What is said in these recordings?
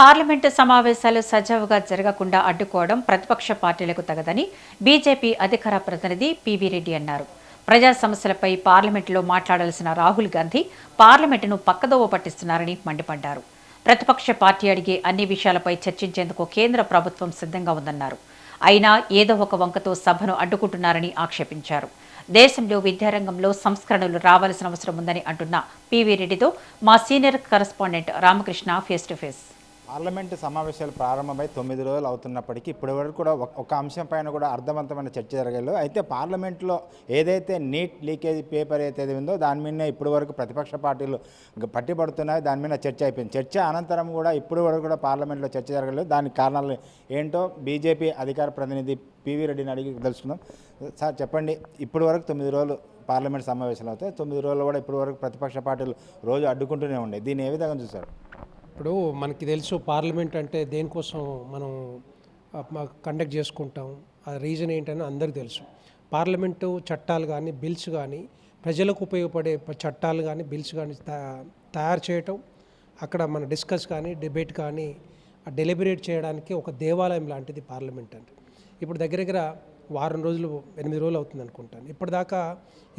Parliament సమావేశాలు సజావుగా జరగకుండా అడ్డుకోవడం ప్రతిపక్ష పార్టీలకు తగదని బీజేపీ అధికార ప్రతినిధి పివి రెడ్డి అన్నారు. ప్రజా సమస్యలపై పార్లమెంటులో మాట్లాడాల్సిన రాహుల్ గాంధీ పార్లమెంటును పక్కదోవ పట్టిస్తున్నారని మండిపడ్డారు. ప్రతిపక్ష పార్టీ అడిగే అన్ని విషయాలపై చర్చించేందుకు కేంద్ర ప్రభుత్వం సిద్ధంగా ఉందన్నారు. అయినా ఏదో ఒక వంకతో సభను అడ్డుకుంటున్నారని ఆక్షేపించారు. దేశంలో విద్యారంగంలో సంస్కరణలు రావాల్సిన అవసరం ఉందని అంటున్న పివి రెడ్డితో మా senior correspondent Ramakrishna face to face. Parliament సమావేశాలు ప్రారంభమై 9 రోజులు అవుతున్నప్పటికీ ఇప్పటి వరకు కూడా ఒక అంశం పైన కూడా అర్థవంతమైన చర్చ జరగలేదు. అయితే పార్లమెంట్లో ఏదైతే నీట్ లీకేజ్ పేపర్ అయితే ఉందో దాని మీద ఇప్పటి వరకు ప్రతిపక్ష పార్టీలు పట్టిపడుతున్నాయి. దాని మీద చర్చ అయిపోయింది. చర్చ అనంతరం కూడా ఇప్పటి వరకు కూడా పార్లమెంట్లో చర్చ జరగలేదు. దానికి కారణాలు ఏంటో బీజేపీ అధికార ప్రతినిధి పివి రెడ్డిని అడిగి తెలుసుకుందాం. సార్ చెప్పండి, ఇప్పటి వరకు 9 రోజులు పార్లమెంట్ సమావేశాలు అవుతాయి. 9 రోజులు కూడా ఇప్పటి వరకు ప్రతిపక్ష పార్టీలు రోజు అడ్డుకుంటూనే ఉన్నాయి. దీన్ని ఏ విధంగా చూశారు? ఇప్పుడు మనకి తెలుసు పార్లమెంట్ అంటే దేనికోసం మనం కండక్ట్ చేసుకుంటాం, ఆ రీజన్ ఏంటని అందరికీ తెలుసు. పార్లమెంటు చట్టాలు కానీ బిల్స్ కానీ ప్రజలకు ఉపయోగపడే చట్టాలు కానీ బిల్స్ కానీ తయారు చేయటం, అక్కడ మన డిస్కస్ కానీ డిబేట్ కానీ డెలిబరేట్ చేయడానికి ఒక దేవాలయం లాంటిది పార్లమెంట్ అంటే. ఇప్పుడు దగ్గర వారం రోజులు 8 రోజులు అవుతుంది అనుకుంటాను. ఇప్పటిదాకా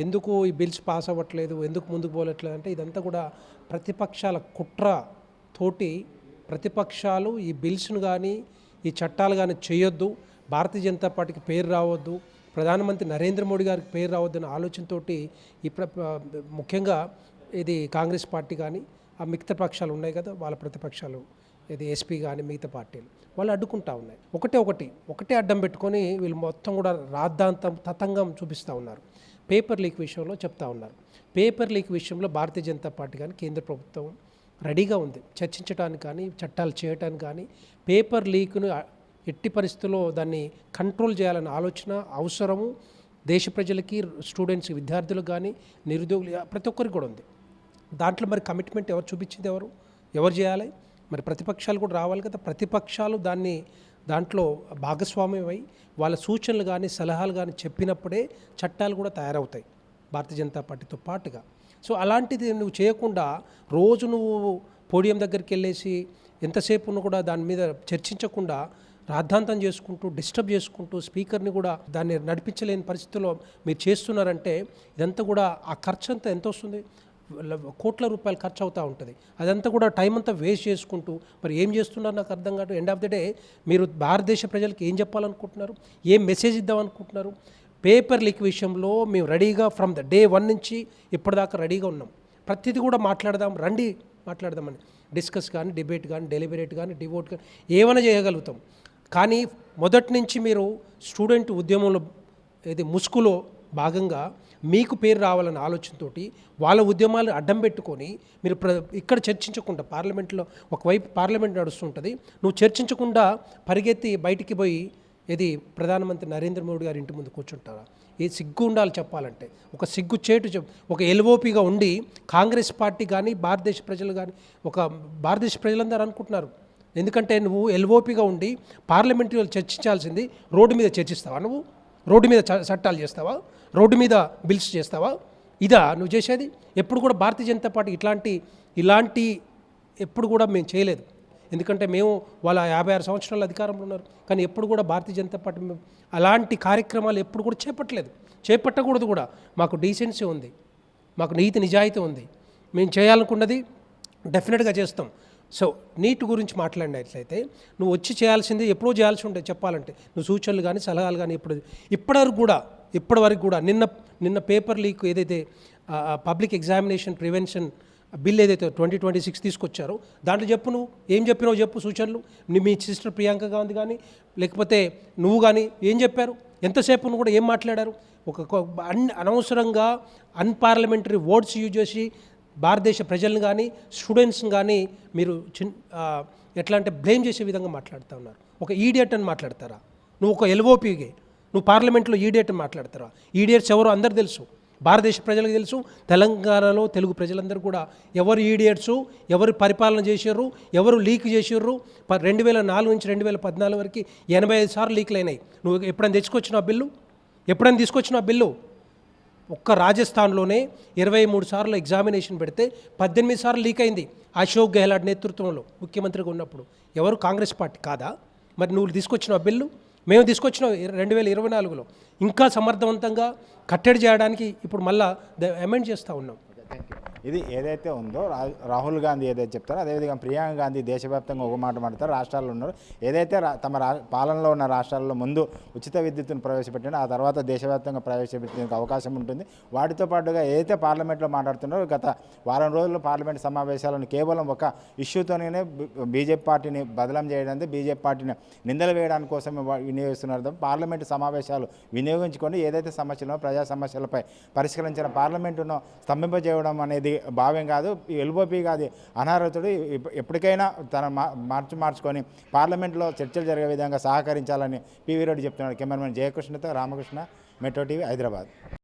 ఎందుకు ఈ బిల్స్ పాస్ అవ్వట్లేదు, ఎందుకు ముందుకు పోవట్లేదు అంటే ఇదంతా కూడా ప్రతిపక్షాల కుట్ర తోటి ప్రతిపక్షాలు ఈ బిల్స్ను కానీ ఈ చట్టాలు కానీ చేయొద్దు, భారతీయ జనతా పార్టీకి పేరు రావద్దు, ప్రధానమంత్రి నరేంద్ర మోడీ గారికి పేరు రావద్దు అనే ఆలోచనతోటి ముఖ్యంగా ఇది కాంగ్రెస్ పార్టీ కానీ ఆ మిగతా పక్షాలు ఉన్నాయి కదా, వాళ్ళ ప్రతిపక్షాలు ఇది ఎస్పీ కానీ మిగతా పార్టీలు వాళ్ళు అడ్డుకుంటా ఉన్నాయి. ఒకటే అడ్డం పెట్టుకొని వీళ్ళు మొత్తం కూడా రాద్ధాంతం తతంగం చూపిస్తూ ఉన్నారు. పేపర్ లీక్ విషయంలో చెప్తా ఉన్నారు. పేపర్ లీక్ విషయంలో భారతీయ జనతా పార్టీ కానీ కేంద్ర ప్రభుత్వం రెడీగా ఉంది చర్చించడానికి కానీ చట్టాలు చేయడానికి కానీ. పేపర్ లీక్ను ఎట్టి పరిస్థితుల్లో దాన్ని కంట్రోల్ చేయాలనే ఆలోచన అవసరము దేశ ప్రజలకి, స్టూడెంట్స్, విద్యార్థులకు కానీ, నిరుద్యోగులు ప్రతి ఒక్కరికి కూడా ఉంది. దాంట్లో మరి కమిట్మెంట్ ఎవరు చూపించింది, ఎవరు చేయాలి? మరి ప్రతిపక్షాలు కూడా రావాలి కదా. ప్రతిపక్షాలు దాంట్లో భాగస్వామ్యమై వాళ్ళ సూచనలు కానీ సలహాలు కానీ చెప్పినప్పుడే చట్టాలు కూడా తయారవుతాయి భారతీయ జనతా పార్టీతో పాటుగా. సో అలాంటిది నువ్వు చేయకుండా రోజు నువ్వు పోడియం దగ్గరికి వెళ్ళేసి ఎంతసేపు కూడా దాని మీద చర్చించకుండా రాద్ధాంతం చేసుకుంటూ డిస్టర్బ్ చేసుకుంటూ స్పీకర్ని కూడా దాన్ని నడిపించలేని పరిస్థితుల్లో మీరు చేస్తున్నారంటే ఇదంతా కూడా ఆ ఖర్చు అంతా ఎంత వస్తుంది? కోట్ల రూపాయలు ఖర్చు అవుతూ ఉంటుంది. అదంతా కూడా టైం అంతా వేస్ట్ చేసుకుంటూ మరి ఏం చేస్తున్నారు నాకు అర్థం కాదు. ఎండ్ ఆఫ్ ద డే మీరు భారతదేశ ప్రజలకు ఏం చెప్పాలనుకుంటున్నారు, ఏం మెసేజ్ ఇద్దామనుకుంటున్నారు? పేపర్ లీక్ విషయంలో మేము రెడీగా ఫ్రమ్ ద డే 1 నుంచి ఇప్పటిదాకా రెడీగా ఉన్నాం. ప్రతిదీ కూడా మాట్లాడదామని డిస్కస్ కానీ డిబేట్ కానీ డెలిబరేట్ కానీ డివోట్ కానీ ఏమైనా చేయగలుగుతాం. కానీ మొదటి నుంచి మీరు స్టూడెంట్ ఉద్యమంలో ఇది ముసుగులో భాగంగా మీకు పేరు రావాలనే ఆలోచనతోటి వాళ్ళ ఉద్యమాలు అడ్డం పెట్టుకొని మీరు ఇక్కడ చర్చించకుండా పార్లమెంట్లో ఒకవైపు పార్లమెంట్ నడుస్తుంటుంది, నువ్వు చర్చించకుండా పరిగెత్తి బయటికి పోయి ఇది ప్రధానమంత్రి నరేంద్ర మోడీ గారి ఇంటి ముందు కూర్చుంటారా? ఏ సిగ్గు ఉండాలి చెప్పాలంటే. ఒక సిగ్గు చేటు ఒక ఎల్ఓపిగా ఉండి కాంగ్రెస్ పార్టీ కానీ భారతదేశ ప్రజలు కానీ భారతదేశ ప్రజలందరూ అనుకుంటున్నారు. ఎందుకంటే నువ్వు ఎల్ఓపిగా ఉండి పార్లమెంట్లో చర్చించాల్సింది రోడ్డు మీద చర్చిస్తావా? నువ్వు రోడ్డు మీద చట్టాలు చేస్తావా? రోడ్డు మీద బిల్స్ చేస్తావా? ఇదా నువ్వు చేసేది? ఎప్పుడు కూడా భారతీయ జనతా పార్టీ ఇలాంటి ఎప్పుడు కూడా మేము చేయలేదు. ఎందుకంటే మేము వాళ్ళ 56 సంవత్సరాల అధికారంలో ఉన్నారు, కానీ ఎప్పుడు కూడా భారతీయ జనతా పార్టీ అలాంటి కార్యక్రమాలు ఎప్పుడు కూడా చేపట్టకూడదు కూడా. మాకు డీసెన్సీ ఉంది, మాకు నీతి నిజాయితీ ఉంది. మేము చేయాలనుకున్నది డెఫినెట్గా చేస్తాం. సో నీట్ గురించి మాట్లాడినట్లయితే నువ్వు వచ్చి చేయాల్సింది ఎప్పుడో చేయాల్సి ఉంటుంది చెప్పాలంటే. నువ్వు సూచనలు కానీ సలహాలు కానీ ఇప్పటివరకు కూడా నిన్న పేపర్ లీక్ ఏదైతే పబ్లిక్ ఎగ్జామినేషన్ ప్రివెన్షన్ బిల్ ఏదైతే 2026 తీసుకొచ్చారో దాంట్లో నువ్వు ఏం చెప్పినావు చెప్పు. సూచనలు మీ సిస్టర్ ప్రియాంక గాంధీ కానీ లేకపోతే నువ్వు కానీ ఏం చెప్పారు? ఎంతసేపు కూడా ఏం మాట్లాడారు? అనవసరంగా అన్పార్లమెంటరీ వర్డ్స్ యూజ్ చేసి భారతదేశ ప్రజలను కానీ స్టూడెంట్స్ని కానీ మీరు ఎట్లా అంటే బ్లేమ్ చేసే విధంగా మాట్లాడుతూ ఉన్నారు. ఒక ఈడియట్ అని మాట్లాడతారా? నువ్వు ఒక ఎల్ఓపీకి నువ్వు పార్లమెంట్లో ఈడియట్ అని మాట్లాడతారా? ఈడియట్స్ ఎవరో అందరు తెలుసు, భారతదేశ ప్రజలకు తెలుసు, తెలంగాణలో తెలుగు ప్రజలందరూ కూడా ఎవరు ఈడియట్సు, ఎవరు పరిపాలన చేసారు, ఎవరు లీక్ చేసారు. 2004 నుంచి 2014 వరకు 85 సార్లు లీక్లు అయినాయి. నువ్వు ఎప్పుడైనా తీసుకొచ్చిన బిల్లు? ఒక్క రాజస్థాన్లోనే 23 సార్లు ఎగ్జామినేషన్ పెడితే 18 సార్లు లీక్ అయింది అశోక్ గెహ్లాట్ నేతృత్వంలో ముఖ్యమంత్రిగా ఉన్నప్పుడు. ఎవరు? కాంగ్రెస్ పార్టీ కాదా? మరి నువ్వు తీసుకొచ్చిన బిల్లు మేము తీసుకొచ్చిన 2024లో ఇంకా సమర్థవంతంగా కట్టడి చేయడానికి ఇప్పుడు మళ్ళా అమెండ్ చేస్తూ ఉన్నాం. ఇది ఏదైతే ఉందో రాహుల్ గాంధీ ఏదైతే చెప్తారో అదేవిధంగా ప్రియాంక గాంధీ దేశవ్యాప్తంగా ఒక మాట మాట్లాడతారు. రాష్ట్రాల్లో ఉన్నారు ఏదైతే తమ పాలనలో ఉన్న రాష్ట్రాల్లో ముందు ఉచిత విద్యుత్తును ప్రవేశపెట్టిన ఆ తర్వాత దేశవ్యాప్తంగా ప్రవేశపెట్టేందుకు అవకాశం ఉంటుంది. వాటితో పాటుగా ఏదైతే పార్లమెంట్లో మాట్లాడుతున్నారో గత వారం రోజుల్లో పార్లమెంట్ సమావేశాలను కేవలం ఒక ఇష్యూతోనే బీజేపీ పార్టీని బదలం చేయడానికి బీజేపీ పార్టీని నిందలు వేయడానికి కోసమే వినియోగిస్తున్నారు. పార్లమెంటు సమావేశాలు వినియోగించుకొని ఏదైతే సమస్యలో ప్రజా సమస్యలపై పరిష్కరించిన పార్లమెంటును స్తంభింపజేయడం అనేది భావ్యం కాదు. ఎల్ఓపి కాదు అనర్హుడు. ఎప్పటికైనా తన మార్చుకొని పార్లమెంట్లో చర్చలు జరిగే విధంగా సహకరించాలని పివి రెడ్డి చెప్తున్నాడు. కెమెరామెన్ జయకృష్ణతో రామకృష్ణ, మెట్రో టీవీ, హైదరాబాద్.